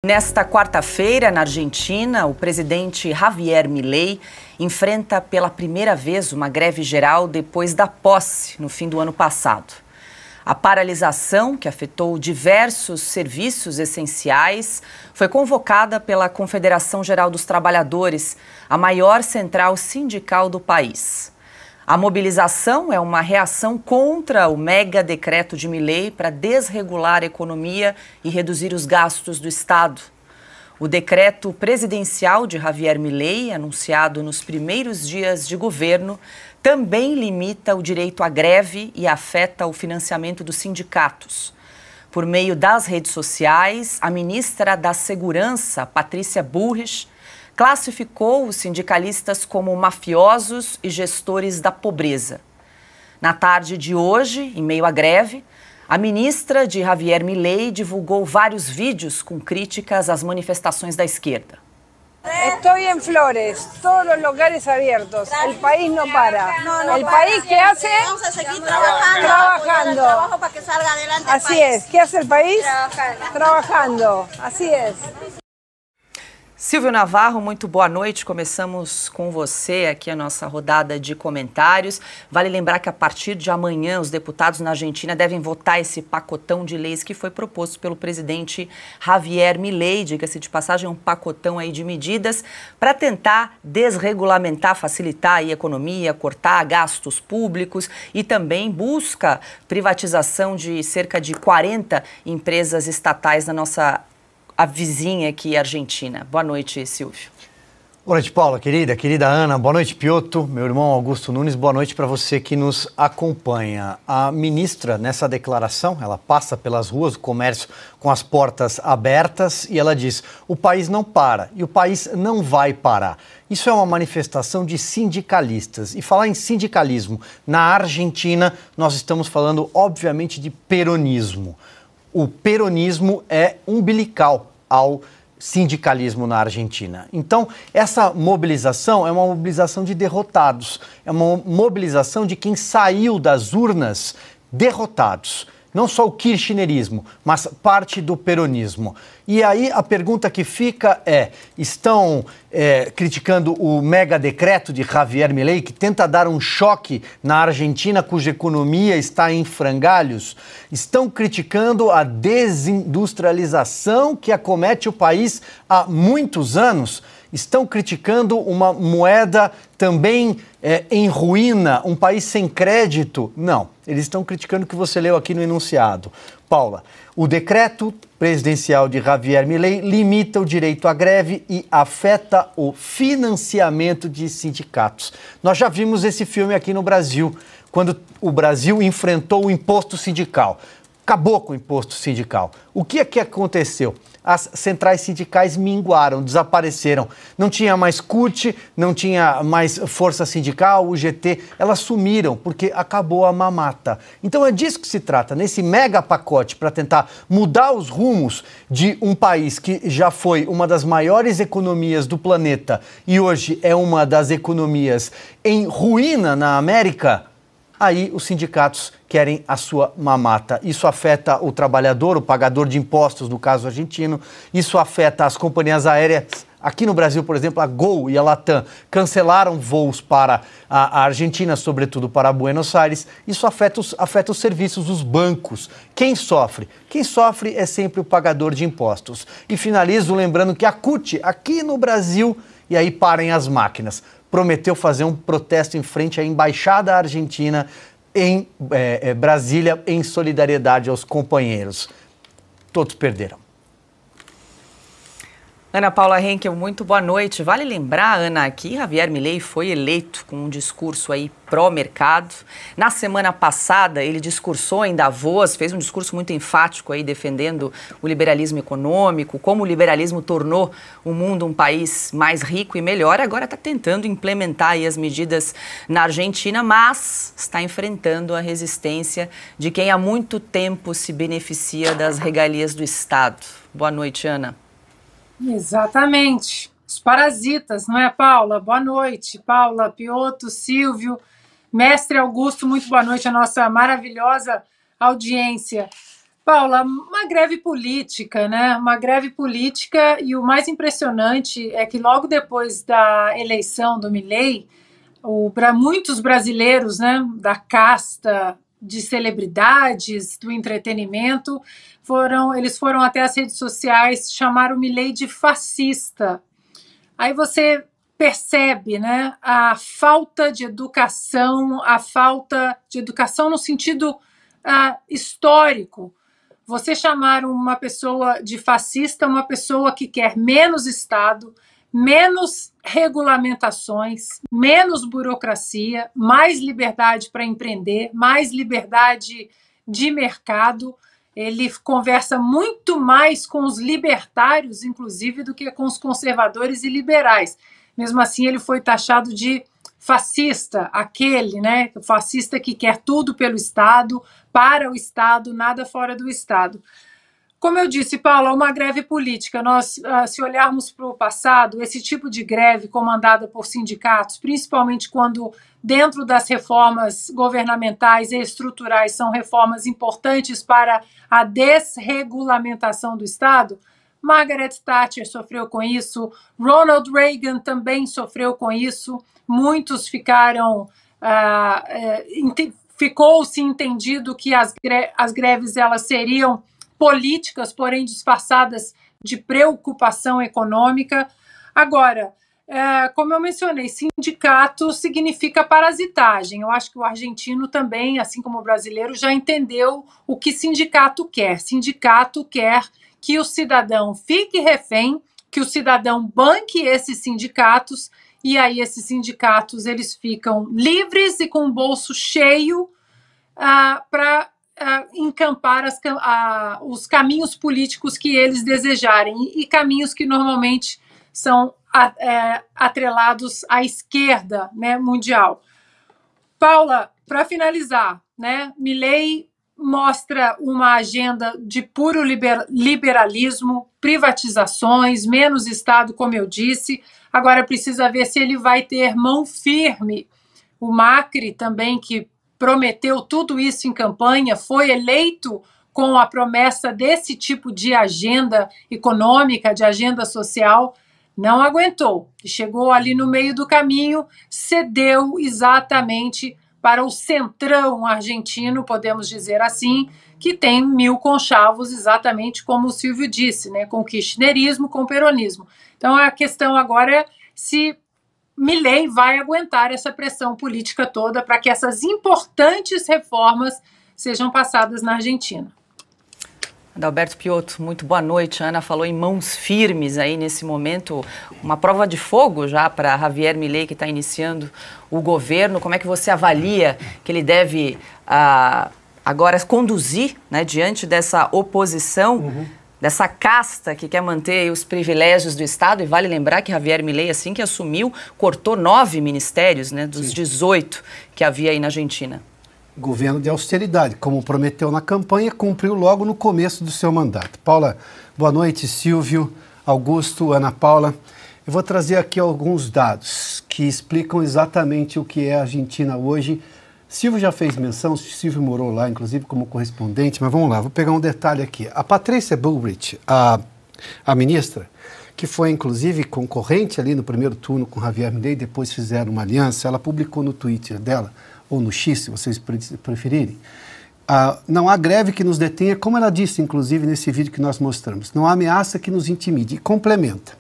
Nesta quarta-feira, na Argentina, o presidente Javier Milei enfrenta pela primeira vez uma greve geral depois da posse, no fim do ano passado. A paralisação, que afetou diversos serviços essenciais, foi convocada pela Confederação Geral dos Trabalhadores, a maior central sindical do país. A mobilização é uma reação contra o mega decreto de Milei para desregular a economia e reduzir os gastos do Estado. O decreto presidencial de Javier Milei, anunciado nos primeiros dias de governo, também limita o direito à greve e afeta o financiamento dos sindicatos. Por meio das redes sociais, a ministra da Segurança, Patrícia Bullrich, classificou os sindicalistas como mafiosos e gestores da pobreza. Na tarde de hoje, em meio à greve, a ministra de Javier Milei divulgou vários vídeos com críticas às manifestações da esquerda. Estou em Flores, todos os lugares abertos, o país não para. O país que hace? Trabajando. Así es, ¿qué hace el país? Trabajando, así es. Silvio Navarro, muito boa noite. Começamos com você aqui a nossa rodada de comentários. Vale lembrar que a partir de amanhã os deputados na Argentina devem votar esse pacotão de leis que foi proposto pelo presidente Javier Milei, diga-se de passagem, um pacotão aí de medidas para tentar desregulamentar, facilitar a economia, cortar gastos públicos e também busca privatização de cerca de 40 empresas estatais na nossa a vizinha aqui, a Argentina. Boa noite, Silvio. Boa noite, Paula, querida Ana. Boa noite, Piotto, meu irmão Augusto Nunes. Boa noite para você que nos acompanha. A ministra, nessa declaração, ela passa pelas ruas do comércio com as portas abertas e ela diz: o país não para e o país não vai parar. Isso é uma manifestação de sindicalistas. E falar em sindicalismo na Argentina, nós estamos falando, obviamente, de peronismo. O peronismo é umbilical ao sindicalismo na Argentina. Então, essa mobilização é uma mobilização de derrotados, é uma mobilização de quem saiu das urnas derrotados. Não só o kirchnerismo, mas parte do peronismo. E aí a pergunta que fica é, estão criticando o mega decreto de Javier Milei, que tenta dar um choque na Argentina, cuja economia está em frangalhos? Estão criticando a desindustrialização que acomete o país há muitos anos? Estão criticando uma moeda também em ruína, um país sem crédito? Não, eles estão criticando o que você leu aqui no enunciado. Paula, o decreto presidencial de Javier Milei limita o direito à greve e afeta o financiamento de sindicatos. Nós já vimos esse filme aqui no Brasil, quando o Brasil enfrentou o imposto sindical. Acabou com o imposto sindical. O que é que aconteceu? As centrais sindicais minguaram, desapareceram. Não tinha mais CUT, não tinha mais Força Sindical, UGT, elas sumiram porque acabou a mamata. Então é disso que se trata, nesse mega pacote para tentar mudar os rumos de um país que já foi uma das maiores economias do planeta e hoje é uma das economias em ruína na América. Aí os sindicatos querem a sua mamata. Isso afeta o trabalhador, o pagador de impostos, no caso argentino. Isso afeta as companhias aéreas. Aqui no Brasil, por exemplo, a Gol e a Latam cancelaram voos para a Argentina, sobretudo para Buenos Aires. Isso afeta os serviços dos bancos. Quem sofre? Quem sofre é sempre o pagador de impostos. E finalizo lembrando que a CUT, aqui no Brasil, e aí parem as máquinas, prometeu fazer um protesto em frente à Embaixada Argentina em Brasília, em solidariedade aos companheiros. Todos perderam. Ana Paula Henkel, muito boa noite. Vale lembrar, Ana, que Javier Milei foi eleito com um discurso aí pró-mercado. Na semana passada, ele discursou em Davos, fez um discurso muito enfático aí defendendo o liberalismo econômico, como o liberalismo tornou o mundo um país mais rico e melhor. Agora está tentando implementar aí as medidas na Argentina, mas está enfrentando a resistência de quem há muito tempo se beneficia das regalias do Estado. Boa noite, Ana. Exatamente. Os parasitas, não é, Paula? Boa noite, Paula, Piotto, Silvio, mestre Augusto, muito boa noite, a nossa maravilhosa audiência. Paula, uma greve política, né? Uma greve política, e o mais impressionante é que logo depois da eleição do Milei, muitos brasileiros, né, da casta de celebridades, do entretenimento, eles foram até as redes sociais chamar o Milei de fascista. Aí você percebe, né, a falta de educação no sentido histórico. Você chamar uma pessoa de fascista, uma pessoa que quer menos Estado, menos regulamentações, menos burocracia, mais liberdade para empreender, mais liberdade de mercado. Ele conversa muito mais com os libertários, inclusive, do que com os conservadores e liberais. Mesmo assim, ele foi taxado de fascista, aquele, né, fascista que quer tudo pelo Estado, para o Estado, nada fora do Estado. Como eu disse, Paula, uma greve política. Nós, se olharmos para o passado, esse tipo de greve comandada por sindicatos, principalmente quando dentro das reformas governamentais e estruturais são reformas importantes para a desregulamentação do Estado, Margaret Thatcher sofreu com isso, Ronald Reagan também sofreu com isso, muitos ficou-se entendido que as greves elas seriam políticas, porém disfarçadas de preocupação econômica. Agora, como eu mencionei, sindicato significa parasitagem. Eu acho que o argentino também, assim como o brasileiro, já entendeu o que sindicato quer. Sindicato quer que o cidadão fique refém, que o cidadão banque esses sindicatos, e aí esses sindicatos eles ficam livres e com o bolso cheio para encampar os caminhos políticos que eles desejarem, e caminhos que normalmente são atrelados à esquerda, né, mundial. Paula, para finalizar, né, Milei mostra uma agenda de puro liberalismo, privatizações, menos Estado, como eu disse. Agora precisa ver se ele vai ter mão firme. O Macri também, que prometeu tudo isso em campanha, foi eleito com a promessa desse tipo de agenda econômica, de agenda social, não aguentou. Chegou ali no meio do caminho, cedeu exatamente para o centrão argentino, podemos dizer assim, que tem 1000 conchavos, exatamente como o Silvio disse, né, com o kirchnerismo, com o peronismo. Então a questão agora é se Milei vai aguentar essa pressão política toda para que essas importantes reformas sejam passadas na Argentina. Adalberto Piotto, muito boa noite. A Ana falou em mãos firmes aí nesse momento, uma prova de fogo já para Javier Milei, que está iniciando o governo. Como é que você avalia que ele deve agora conduzir, né, diante dessa oposição, dessa casta que quer manter os privilégios do Estado? E vale lembrar que Javier Milei, assim que assumiu, cortou 9 ministérios, né, dos 18 que havia aí na Argentina. Governo de austeridade, como prometeu na campanha, cumpriu logo no começo do seu mandato. Paula, boa noite. Silvio, Augusto, Ana Paula. Eu vou trazer aqui alguns dados que explicam exatamente o que é a Argentina hoje. Silvio já fez menção, Silvio morou lá, inclusive, como correspondente, mas vamos lá, vou pegar um detalhe aqui. A Patrícia Bullrich, a ministra, que foi, inclusive, concorrente ali no primeiro turno com Javier Milei, depois fizeram uma aliança, ela publicou no Twitter dela, ou no X, se vocês preferirem, não há greve que nos detenha, como ela disse, inclusive, nesse vídeo que nós mostramos, não há ameaça que nos intimide. E complementa.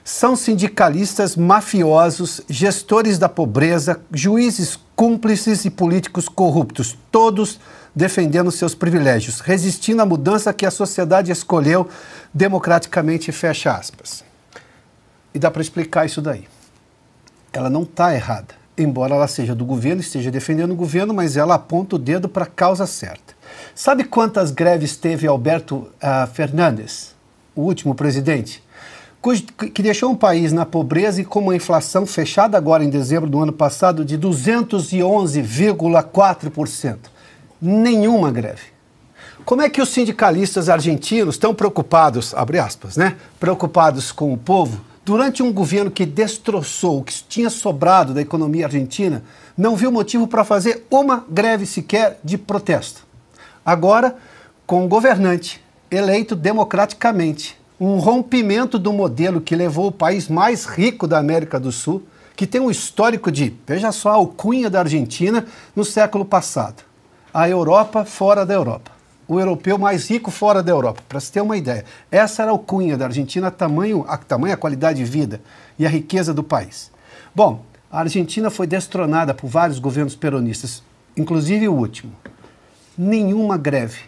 São sindicalistas mafiosos, gestores da pobreza, juízes cúmplices e políticos corruptos, todos defendendo seus privilégios, resistindo à mudança que a sociedade escolheu democraticamente, fecha aspas. E dá para explicar isso daí. Ela não está errada, embora ela seja do governo, esteja defendendo o governo, mas ela aponta o dedo para a causa certa. Sabe quantas greves teve Alberto Fernandes, o último presidente? Que deixou um país na pobreza e com uma inflação fechada agora em dezembro do ano passado de 211,4%. Nenhuma greve. Como é que os sindicalistas argentinos estão preocupados, abre aspas, né? Preocupados com o povo, durante um governo que destroçou o que tinha sobrado da economia argentina, não viu motivo para fazer uma greve sequer de protesto. Agora, com um governante eleito democraticamente, um rompimento do modelo que levou o país mais rico da América do Sul, que tem um histórico de, veja só, a alcunha da Argentina no século passado. A Europa fora da Europa. O europeu mais rico fora da Europa, para se ter uma ideia. Essa era a alcunha da Argentina, tamanha qualidade de vida e a riqueza do país. Bom, a Argentina foi destronada por vários governos peronistas, inclusive o último. Nenhuma greve.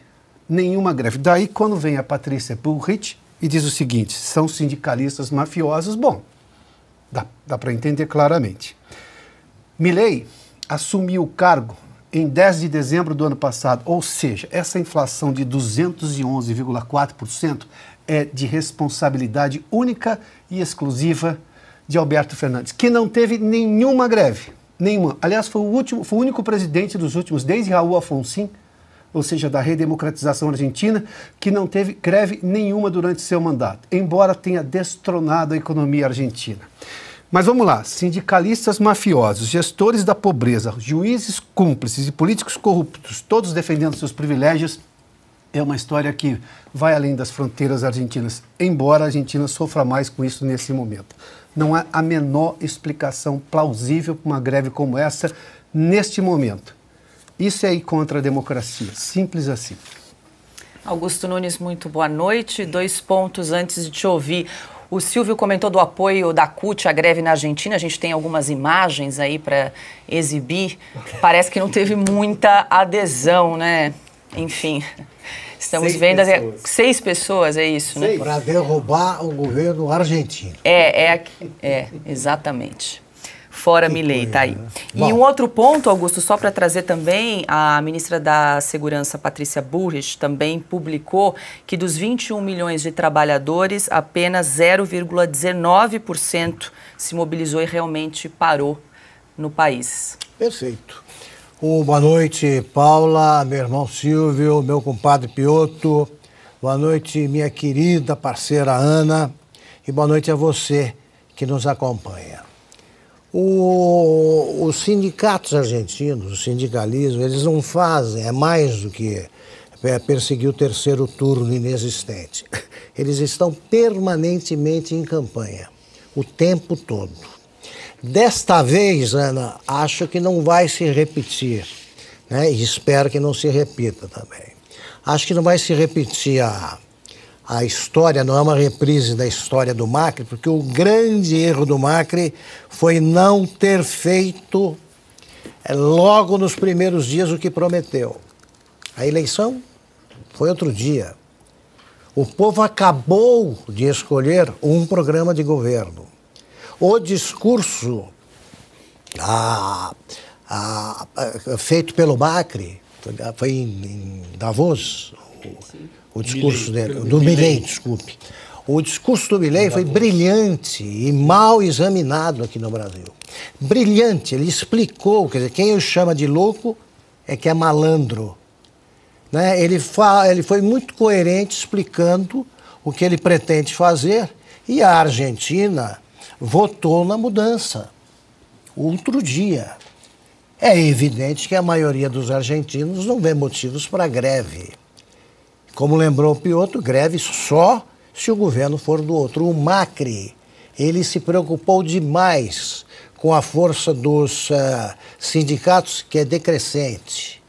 Daí, quando vem a Patrícia Bullrich e diz o seguinte, são sindicalistas mafiosos, bom, dá para entender claramente. Milei assumiu o cargo em 10 de dezembro do ano passado, ou seja, essa inflação de 211,4% é de responsabilidade única e exclusiva de Alberto Fernandes, que não teve nenhuma greve, nenhuma. Aliás, foi o único presidente dos últimos, desde Raul Alfonsín, ou seja, da redemocratização argentina, que não teve greve nenhuma durante seu mandato, embora tenha destronado a economia argentina. Mas vamos lá, sindicalistas mafiosos, gestores da pobreza, juízes cúmplices e políticos corruptos, todos defendendo seus privilégios, é uma história que vai além das fronteiras argentinas, embora a Argentina sofra mais com isso nesse momento. Não há a menor explicação plausível para uma greve como essa neste momento. Isso é ir contra a democracia, simples assim. Augusto Nunes, muito boa noite. 2 pontos antes de te ouvir. O Silvio comentou do apoio da CUT à greve na Argentina. A gente tem algumas imagens aí para exibir. Parece que não teve muita adesão, né? Enfim, estamos vendo... 6 pessoas, é isso, né? Para derrubar o governo argentino. Exatamente. Fora Milei, tá aí. E Bom. um outro ponto, Augusto, só para trazer também, a ministra da Segurança, Patrícia Bullrich, também publicou que dos 21 milhões de trabalhadores, apenas 0,19% se mobilizou e realmente parou no país. Perfeito. Boa noite, Paula, meu irmão Silvio, meu compadre Piotto. Boa noite, minha querida parceira Ana. E boa noite a você que nos acompanha. Os sindicatos argentinos, o sindicalismo, eles não fazem, é mais do que perseguir o terceiro turno inexistente. Eles estão permanentemente em campanha, o tempo todo. Desta vez, Ana, acho que não vai se repetir, né? E espero que não se repita também. Acho que não vai se repetir a história, não é uma reprise da história do Macri, porque o grande erro do Macri foi não ter feito logo nos primeiros dias o que prometeu. A eleição foi outro dia. O povo acabou de escolher um programa de governo. O discurso feito pelo Macri, foi em Davos, o discurso do Milei, desculpe. O discurso do Milei foi brilhante e mal examinado aqui no Brasil. Brilhante, ele explicou, quer dizer, quem o chama de louco é que é malandro. Né? Ele foi muito coerente explicando o que ele pretende fazer e a Argentina votou na mudança. Outro dia. É evidente que a maioria dos argentinos não vê motivos para greve. Como lembrou o Piotto, greve só se o governo for do outro. O Macri, ele se preocupou demais com a força dos sindicatos, que é decrescente.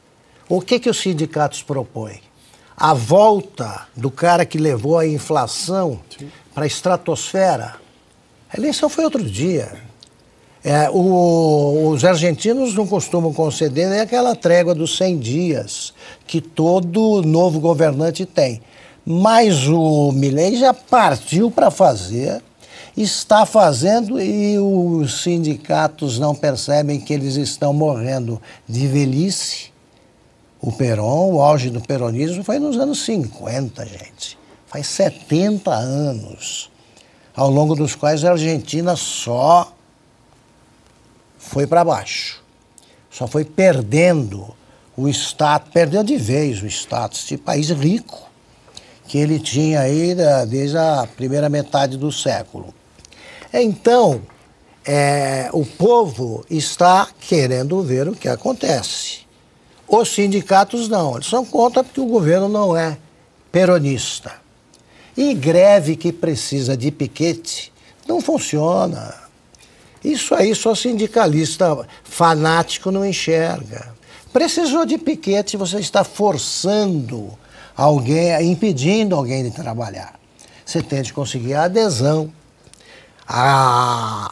O que os sindicatos propõem? A volta do cara que levou a inflação para a estratosfera. A eleição foi outro dia. Os argentinos não costumam conceder nem aquela trégua dos 100 dias que todo novo governante tem. Mas o Milei já partiu para fazer, está fazendo e os sindicatos não percebem que eles estão morrendo de velhice. O Perón, o auge do peronismo foi nos anos 50, gente. Faz 70 anos, ao longo dos quais a Argentina só foi para baixo. Só foi perdendo o status, perdeu de vez o status de país rico que ele tinha aí desde a primeira metade do século. Então, o povo está querendo ver o que acontece. Os sindicatos não, eles são contra porque o governo não é peronista. E greve que precisa de piquete não funciona. Isso aí só sindicalista fanático não enxerga. Precisou de piquete, você está forçando alguém, impedindo alguém de trabalhar. Você tem de conseguir a adesão. A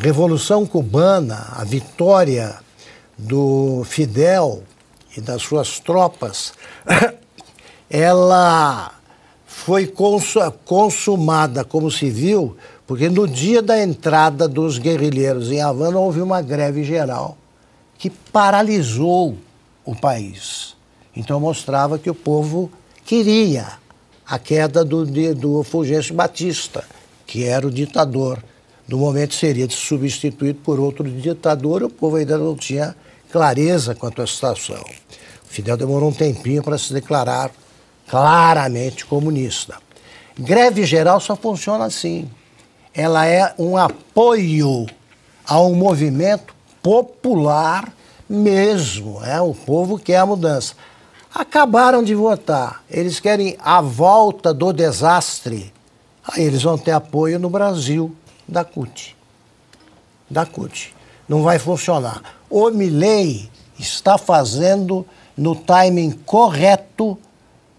Revolução Cubana, a vitória do Fidel e das suas tropas, ela foi consumada como civil, porque no dia da entrada dos guerrilheiros em Havana houve uma greve geral que paralisou o país. Então mostrava que o povo queria a queda do Fulgêncio Batista, que era o ditador. No momento seria substituído por outro ditador e o povo ainda não tinha clareza quanto à situação. O Fidel demorou um tempinho para se declarar claramente comunista. Greve geral só funciona assim. Ela é um apoio a um movimento popular mesmo. O povo quer a mudança. Acabaram de votar. Eles querem a volta do desastre. Aí eles vão ter apoio no Brasil da CUT. Da CUT. Não vai funcionar. O Milei está fazendo no timing correto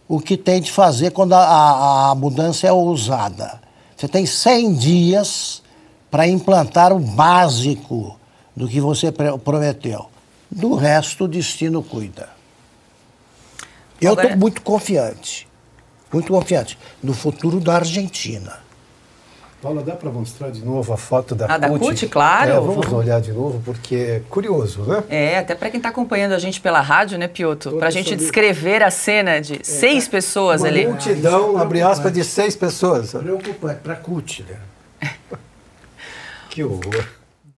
o que tem de fazer quando a mudança é ousada. Você tem 100 dias para implantar o básico do que você prometeu. Do resto, o destino cuida. Eu estou muito confiante no futuro da Argentina. Paula, dá para mostrar de novo a foto da CUT? Da CUT, claro. Vamos olhar de novo, porque é curioso, né? Até para quem está acompanhando a gente pela rádio, né, Piotr? Para a gente descrever a cena de 6 pessoas uma ali. Multidão, abre aspas, de 6 pessoas. Preocupante, para a CUT, né? Que horror.